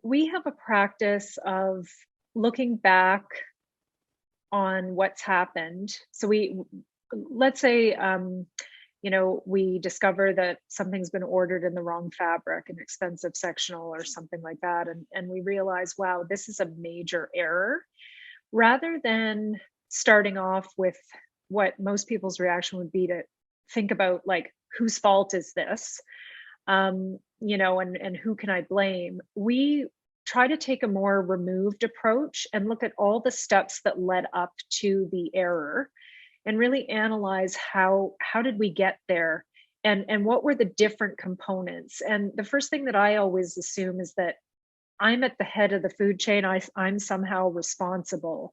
We have a practice of looking back on what's happened. Let's say, we discover that something's been ordered in the wrong fabric, an expensive sectional or something like that. And we realize, wow, this is a major error. Rather than starting off with what most people's reaction would be to think about, like, whose fault is this? And who can I blame? We try to take a more removed approach and look at all the steps that led up to the error and really analyze how did we get there, and what were the different components. And the first thing that I always assume is that I'm at the head of the food chain. I'm somehow responsible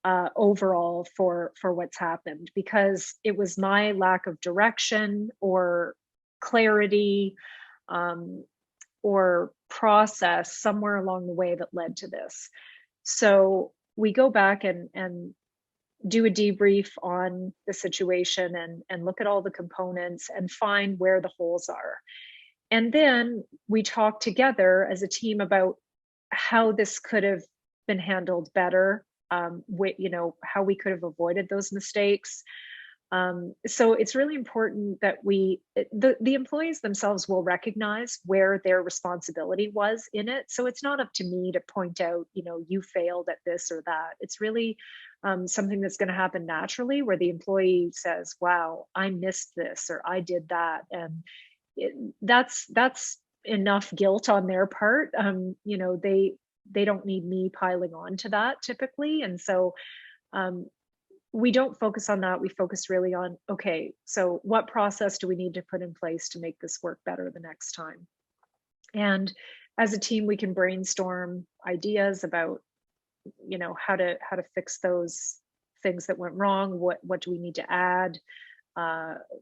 overall for what's happened, because it was my lack of direction or clarity, um, or process somewhere along the way that led to this. So we go back and do a debrief on the situation, and look at all the components and find where the holes are. And then we talk together as a team about how this could have been handled better, how we could have avoided those mistakes. So it's really important that the employees themselves will recognize where their responsibility was in it. So it's not up to me to point out, you failed at this or that. It's really something that's going to happen naturally, where the employee says, "Wow, I missed this," or "I did that," and that's enough guilt on their part. They don't need me piling on to that typically, and so um, we don't focus on that. We focus really on, okay, so what process do we need to put in place to make this work better the next time? And as a team, we can brainstorm ideas about, how to fix those things that went wrong. What do we need to add?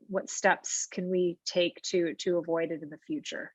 What steps can we take to avoid it in the future?